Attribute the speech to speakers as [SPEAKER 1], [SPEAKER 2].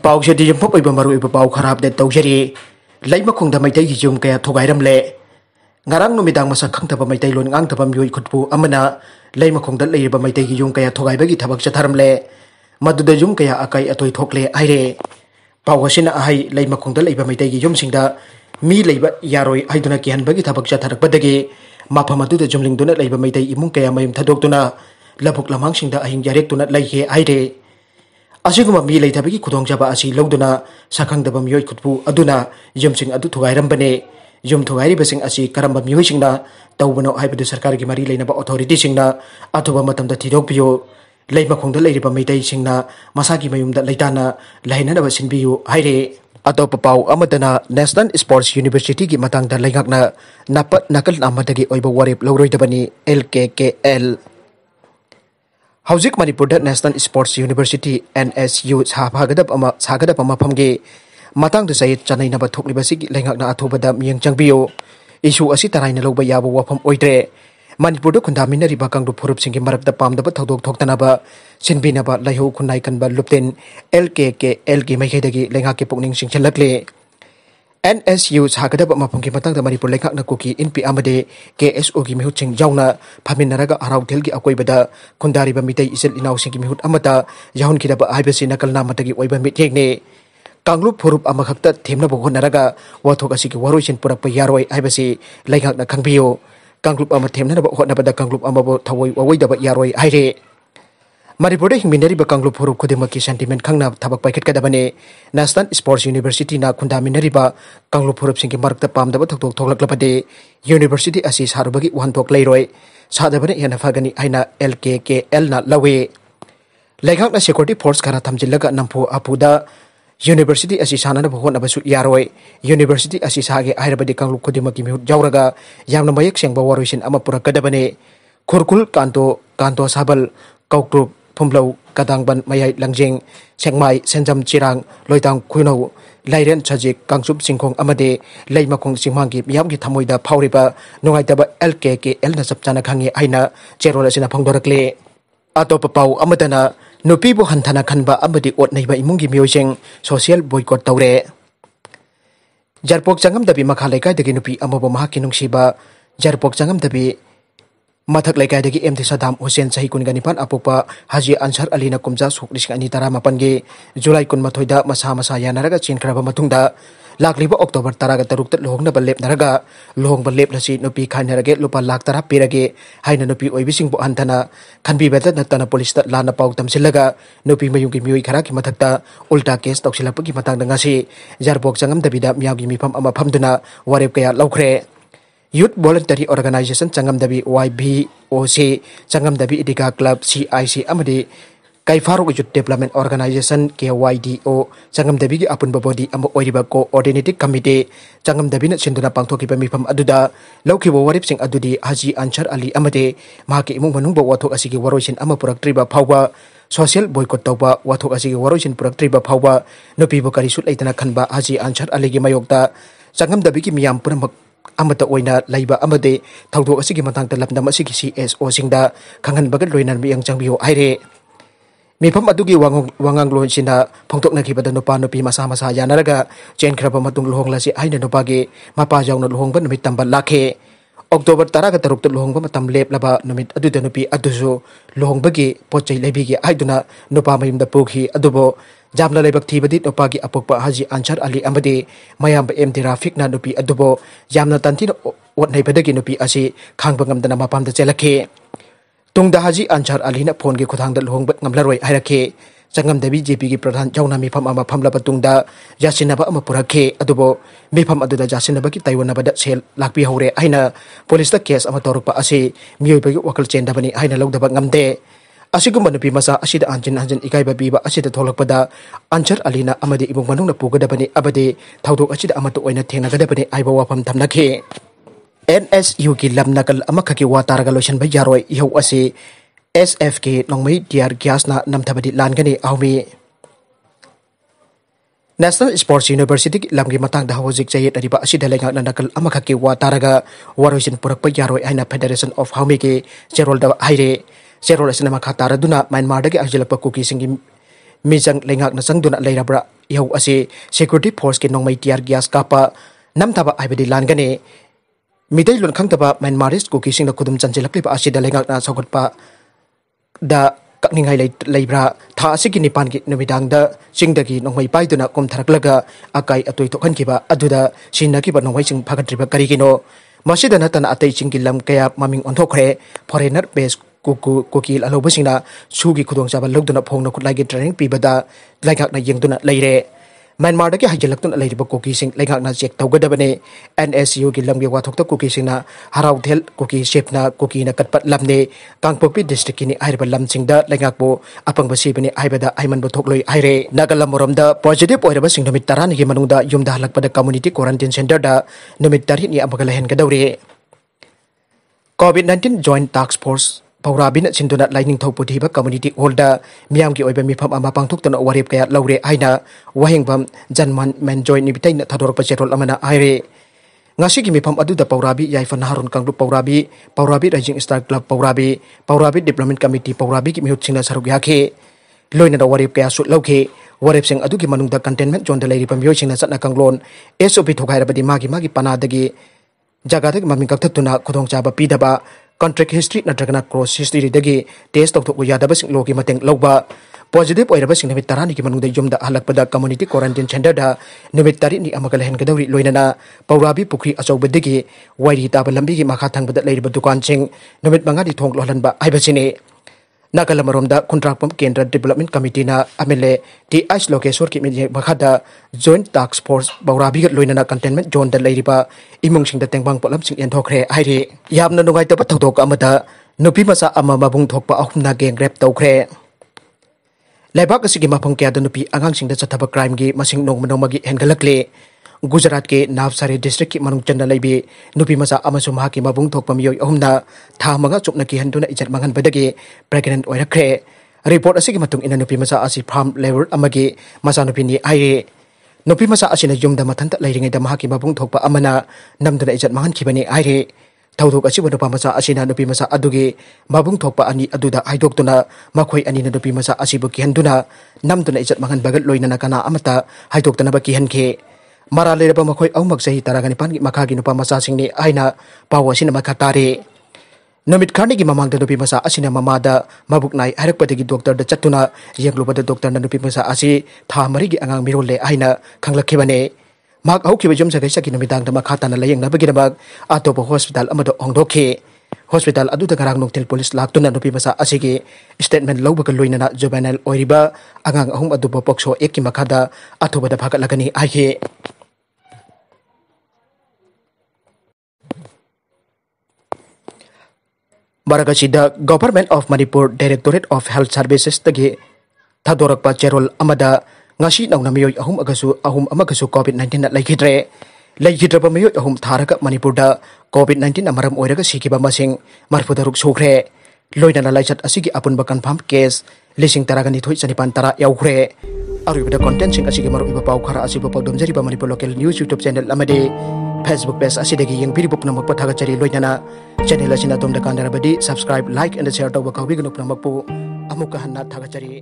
[SPEAKER 1] पाउसे दी यम्फप ओइबा मरु ओइबा पाउ खराब दे तौजरी lemma खोंदा Meitei gi jum kaya thogairemle ngarang numidang masa khangtaba Meitei loan ngang म्योई खुटपु अमना lemma खोंदा लेरिबा Meitei gi jum kaya thogaibagi thabak chatharamle maduda jum kaya akai atoi thokle aire पाउसिना ahai लैमा खोंदा leiba Meitei gi jum singda mi leiba yaroi aiduna kihanbagi thabak chatharakpadagi mafam aduda jumlingduna leiba Meitei imung kaya mayum thadokduna labuk lamang singda ahing jarektuna laihe aire असिगुम मी लेथबगी खुदोंजाबा असि लौदुना साखंगदब मियोय खुदपु अदुना यमसिंग अदु थुगाइरमबने यम थुगाइरिबसिंग असि करम मियोयसिंगना तौबनो हाइबदु सरकारगी मरी लेनबा authority सिंगना अथुबा मतमदा थिदोकपियो लेमखोंदा लेरिबा Meitei सिंगना मसागी मयुमदा लेताना लैननबा सिनबियो हाइरे अतोप पाउ अमदना national sports university की मतंगदा लेगाकना नपत नकल नामदगी ओइबा वरेप लौरोइदबनी LKKL हौजिक Manipur national sports university NSU सागदब मफमगे मतंग सहित चनैनब थोक्लिबसिगी लेगाकना अथुबदा मियंग चंगबियो इशू असि तराइना लौबा याबो वफम ओइद्रे मणिपुर खुंदामिनरिबा कांगडु फुरुपसिंगी मरकदा पामदब थौदोक थोक्तनबा सिनबिनबा लैहौ खुनाइ कनबा लुप्तेन LKKL की मैखेदगी लेगाकि पुकनिंग सिंगचलकले NSU सागदब मफमगे मतंग मणिपुर लेगाकना कुकी इनपी अमदे KSO की मिहुतसिंग जाउना फामिनरगा अराउथेल की अकोइबदा खुंदारिबा मितै इसल इनाउसिंगी मिहुत अमता याहुनखिदबा हाइबसि नकल नामतगी ओइबा मिथेगने कांगलुप फुरुप अमखक्ता थेमनबो होनरगा वाथोक असिगी वरोइसिन पुरकपा यारोय हाइबसि लेगाकना खंगबियो कांगलुप अम थेमनबो होनबदा कांगलुप अमबो थवoi ववइदबा यारोय हाइरे मणिपुर हिंगमिनरिबा कांगलुप फुरुप खुदिमकी सेंटिमेंट खंगना थबक पाइखटकदबने नेशनल स्पोर्ट्स यूनिवर्सिटी ना खुंदामिनरिबा कांगलुप फुरुप सिंगी मरकता पामदबा थोक थोकलकलपदे यूनिवर्सिटी असि सारुबगी वहनथोक लेरोय सादबने हेना फगनी आइना LKKL ना लवे लेगाकना सिक्योरिटी फोर्स खरा थमजिलगा नंफो अपुदा यूनिवर्सिटी असि साननबो होनबसु यारोय यूनिवर्सिटी असि सागे आइरबदि कांगलुप खुदिमकी मिहुत जावरगा यामना मयक सेंगबा वरोइसिन अमा पुरकदबने खुरकुल कांतो साबल कौक्रुप फुमलौ कदांगबन मयाई लंजेंग सेंगमाई सेंजम चिरांग लोइतांग खुइनौ लाइरेन सजिक कांगसुप सिंखोंग अमदे लैमखोंग सिंहांगी मियामगी थमोइदा फावरिबा नुंगाइतबा LKKL ना सबचाना खंगी आइना चेरोल असिना फंगदोरकले अतोप पाउ अमदना नुपीबु हंथना खनबा अमदि ओटनैबा इमुंगी मियोइसिंग सोशल बॉयकॉट तौरे जरपोक चंगमदबी मखा लेकाइदगी नुपी अमबो महाकी नुंगसिबा जरपोक चंगमदबी मथक लेकाइदगी MD सदाम हुसैन सही कुनगनिपान अपोपा हाजी अंसर अलीना कुमजा सुक 2013 गे जुलाई 18 मसा यानरगा चेनखरबा मतुंगदा लाखलिबा अक्टोबर 13 लोहंगनबा लेपनरगा लोहंगबा लेपलसी नुपी खाइनरगे लुपा लाख 10 पिरगे हाइना नुपी ओइबिसिंगबो हंथना खनबिबेदा नतना पुलिसता लाना पाउ तमसिलगा नुपी मयुंगी मियोई खरा की मथकता उल्टा केस तौसिलपगी मतंगदा ngasi जरपोक चंगमदबिदा मियागी मिफम अमा फमदुना वारेप कया लौखरे यूथ वॉलंटरी ऑर्गेनाइजेशन चंगमदबी YBOC चंगमदबी इडिगा क्लब CIC अमदि काइफारो यूथ डेवलपमेंट ऑर्गेनाइजेशन KYDO चंगमदबी की अपुनबा बॉडी अम ओइरिबा कोऑर्डिनेटिंग कमिटी चंगमदबी न सिंधुना पांगथोकिबा मिफम अदुदा लौखिबो वरिपसिंग अदुदी हाजी अंसर अली अमदे माके इमुंग मनुंग वाथोक असिगी वरोइसिन अम पुरक्ट्रिबा फावबा सोशल बॉयकॉट तौबा वाथोक असिगी वरोइसिन पुरक्ट्रिबा फावबा नुपीबो करिसु लेतना खनबा हाजी अंसर अली की मयोक्ता चंगमदबी की मियाम पुरमक अमता ओइना लैबा अमदे थौदोक असिगी मतंगता लपनम असिगी CSO सिंगदा खंगनबगा लोइनन मियंग चंगबियो हाइरे मिफम अदुगी वांगांग लोइसिना फोंथोकनखिबदा नुपा नुपी मसा यानरगा चेनखरबा मतुंग लोहंगलासि आइना नुपागे मपा जावना लोहंगबा नुमित तंबा लाखे अक्टोबर 13 लोहंगबा मतम लेपलबा नुमित अदुदा नुपी अदुसु लोहंगबगी पोचै लेबिगी आइदुना नुपा मयुमदा पुखि अदुबो जामला लेबक थीबदी नुपागी अपोकपा हाजी अंसर अली अमदे मयाम MD राफिक ना नुपी अदुबो जामना तंथिन ओटनैबदगी नुपी असि खांगबा ngमदना मपामदा चेलखे तुंगदा हाजी अंसर अली ना फोन के खुथांगदा लोहंगबा ngमलरोय हाइरखे चंगमदबी JP की प्रधान जौना मिफम अमा फमलबा तुंगदा जासिनबा अमा पुरखे अदुबो मिफम अदुदा जासिनबगी तैवनबदा सेल लाखपि हौरे आइना पुलिसता केस अमा तौरकपा असि मियोइबगी वकल चेंदबनी आइना लौदबा ngमदे असिगुम्बा नुपी मसा असिदा अंजन हंजन इकाइबा बीबा असिदा थोलकपदा अंसर अलीना अमदि इमुंग मनुंगना पुगदबनी अबदे थौदोक असिदा अमतो ओइना थेंगनगदबनी आइबा वाफम थमनखे NSU की लमनकल अमखकी वातारगा लोशन बै यारोय इहौ असि SF के नोंमै टियर ग्यासना नमथबदी लानगनी आउमी नेशनल स्पोर्ट्स यूनिवर्सिटी की लमगी मतंगदा हौजिक चयेत अरिबा असिदा लेंगाकना नकल अमखकी वातारगा वरोइसिन पुरकपा यारोय आइना फेडरेशन ऑफ हाउमी के चेरोलदा हाइरे चेरोल असिना मखा तारदुना म्यांमार दगी अजलपा कुकी सिंगी ꯃꯤꯖꯪ ꯂꯩꯉꯥꯛꯅ ꯆꯪꯗꯨꯅ ꯂꯩꯔꯕ꯭ꯔꯥ ꯏꯍꯧ ꯑꯁꯤ ꯁꯦꯀ꯭ꯌꯨꯔꯤꯇꯤ ꯐꯣꯔꯁꯀꯤ ꯅꯣꯡꯃꯩ ꯇꯤꯌꯥꯔ ꯒ꯭ꯌꯥꯁ ꯀꯥꯞꯄ ꯅꯝꯊꯕ ꯍꯥꯏꯕꯗꯤ ꯂꯥꯟꯒꯅꯤ ꯃꯤꯇꯩꯂꯣꯟ ꯈꯪꯗꯕ ꯃ꯭ꯌꯥꯟꯃꯥꯔꯤꯁ ꯀꯨꯀꯤꯁꯤꯡꯅ ꯈꯨꯗꯨꯝ ꯆꯟꯁꯤꯜꯂꯛꯂꯤꯕ ꯑꯁꯤꯗ ꯂꯩꯉꯥꯛꯅ ꯁꯧꯒꯠꯄ ꯗ ꯀꯛꯅꯤꯡꯉꯥꯏ ꯂꯩꯕ꯭ꯔꯥ ꯊꯥ ꯑꯁꯤꯒꯤ ꯅꯤꯄꯥꯟꯒꯤ ꯅꯨꯃꯤꯗꯥꯡꯗ ꯆꯤꯡꯗꯒꯤ ꯅꯣꯡꯃꯩ ꯄꯥꯏꯗꯨꯅ ꯀꯨꯝꯊꯔꯛꯂꯒ ꯑꯀꯥꯏ ꯑꯇꯣꯏ ꯊꯣꯛꯍꯟꯈꯤꯕ ꯑꯗꯨꯗ ꯁꯤꯟꯅꯈꯤꯕ ꯅꯣꯡꯃꯩꯁꯤꯡ ꯐꯒꯠꯇ꯭ꯔꯤꯕ ꯀꯔꯤꯒꯤꯅꯣ ꯃꯁꯤꯗ ꯅꯠꯇꯅ ꯑꯇꯩ ꯆꯤꯡꯒꯤ ꯂꯝ ꯀꯌꯥ ꯃꯃꯤꯡ ꯑꯣꯟꯊꯣꯛꯈ꯭ꯔꯦ ꯐꯣꯔꯦꯅꯔ ꯕꯦꯁ ꯀꯨꯀꯤ ꯂꯜꯍꯧꯕꯁꯤꯡꯅ ꯁꯨꯒꯤ ꯈꯨꯗꯣꯡꯆꯥꯕ ꯂꯧꯗꯨꯅ ꯐꯣꯡꯅ ꯈꯨꯠꯂꯥꯏꯒꯤ ꯇ꯭ꯔꯦꯅꯤꯡ ꯄꯤꯕꯗ ꯂꯩꯉꯥꯛꯅ ꯌꯦꯡꯗꯨꯅ ꯂꯩꯔꯦ ꯃ꯭ꯌꯥꯟꯃꯥꯔꯗꯒꯤ ꯍꯩꯖꯤꯜꯂꯛꯇꯨꯅ ꯂꯩꯔꯤꯕ ꯀꯨꯀꯤꯁꯤꯡ ꯂꯩꯉꯥꯛꯅ ꯆꯦꯛ ꯇꯧꯒꯗꯕꯅꯤ NSUꯒꯤ ꯂꯝꯒꯤ ꯋꯥꯊꯣꯛꯇ ꯀꯨꯀꯤꯁꯤꯡꯅ ꯍꯔꯥꯎꯊꯦꯜ ꯀꯨꯀꯤ ꯆꯤꯐꯅ ꯀꯨꯀꯤꯅ ꯀꯠꯄ ꯂꯝꯅꯤ ꯀꯥꯡꯄꯣꯛꯄꯤ ꯗꯤꯁꯇ꯭ꯔꯤꯛꯀꯤꯅꯤ ꯍꯥꯏꯔꯤꯕ ꯂꯝꯁꯤꯡꯗ ꯂꯩꯉꯥꯛꯄꯨ ꯑꯄꯪꯕ ꯁꯤꯕꯅꯤ ꯍꯥꯏꯕꯗ ꯍꯥꯏꯃꯟꯕ ꯊꯣꯛꯂꯣꯏ ꯍꯥꯏꯔꯦ ꯅꯥꯒꯥꯂꯝ ꯑꯃꯔꯣꯝꯗ ꯄꯣꯖꯤꯇꯤꯚ ꯑꯣꯏꯔꯕꯁꯤꯡ ꯅꯨꯃꯤꯠ 10ꯅꯤꯒꯤ ꯃꯅꯨꯡꯗ ꯌꯨꯝꯗ ꯍꯜꯂꯛꯄꯗ ꯀꯝꯃꯨꯅꯤꯇꯤ ꯀ꯭ꯋꯥꯔꯟꯇꯤꯟ ꯁꯦꯟꯇꯔꯗ ꯅꯨꯃꯤꯠ 9ꯅꯤ ꯑꯃꯨꯛꯀ ꯂꯩꯍꯟꯒꯗꯧꯔꯤ COVID-19 Joint Task Force Paurabina Sinduna Lightning Thoputiba Community Holder Miamki Oiba Mifam Ama Pangtuktan Warip Kaya Laure Aina Wahingbam Janman Menjoy Nibitain Tador Pachetrol Amana Aire Ngasigi Mifam Aduda Paurabi Yaifan Harun Kangdu Paurabi Rising Star Club Paurabi Development Committee Paurabi Mihut Sina Sarugyake Loina da Warip Kaya Sut Lauke Warip Sing Aduki Manunda Containment John the Lady Pamyo Sina Satna Kanglon SOP Tokaira Badi Magi Panadagi Jagadagi Maming Kaktatuna Kudong Chaba Pidaba Contract history natragana cross history dagi test tokthok yadabasing logi mateng logba positive oirabasing nimit 10 ki manungda yumda halakpada community quarantine center da nimit 10 ni amagal hen gadawri loinana Paurabi pukri achobadagi wairi taba lambi gi makha thangbada leiriba dukan sing nimit mangadi thong lohlanba haibasini Nagalamoromda Contractpam Kendra Development Committee na amele TH Lokeswar ki makhada Joint Task Force Paurabi loinana containment zone da leiriba imung sing da tengbang polam sing enthokre hairi yamna nungai ta thok amada nupi masa ama mabung thokpa ahumna gang rap tawkhre Lebak asigi mafang kya da nupi angang sing da chathaba crime gi masing nongmagi hengalakle Gujarat ke Navsari district ki manung chanda laibi nupi masa amasu mahaki mabung thokpa miyoi ahumna tha manga chupna ki handuna ijat mangan badagi pregnant oirakre report asigi matung ina nupi masa asi farm level amagi masa nupi ni ai nupi masa asina yumda mathanta lairingai da mahaki mabung thokpa amana namduna ijat mangan khibani ai Taudok asi nupa masa asina nupi masa adugi mabung thokpa ani aduda haidoktuna makhoi ani na nupi masa asibu ki handuna namduna ijat mangan bagat loinana kana amata haidoktana ba ki hanke Mara leraba makhoi aumak sahi taragani pan makhagi nupa masa singni aina pawa sina makhatare Numit khani gi mamang da nupi masa asina mamada mabuknai harakpadagi doctor da chatuna yenglubada doctor na nupi masa asi tha mari gi angang mirole aina khanglakhibane mak auki bejum sagai saki numidang da makhata na layeng na bagirabag atopo hospital amado ongdokhe hospital adu da garang noktel police laktuna nupi masa asigi statement lawbaga loinana juvenile oiriba angang ahum adu pokso ekki makhada athoba da phagat lagani aihe Maragachida Government of Manipur Directorate of Health Services tagi Thadorakpa Cherol Amada Ngasi nauna miyoy ahum amagasu COVID-19 na Laikhidra miyoy ahum tharaka Manipur da COVID-19 amaram oiraga sikiba masing marfudaruk sokre Loina na laisat asigi apun bakan confirm case lising taragani thoi sanipan tara yaukre Arubida content sing asigi maru iba pau khara asiba pau domjari ba Manipur local news YouTube channel amade Facebook page asidagi yang biribuk namak pathaga chari loina na channel asina tom da kandarabadi subscribe like and share tawba kawbi gunuk namakpu amuka hanna thaga chari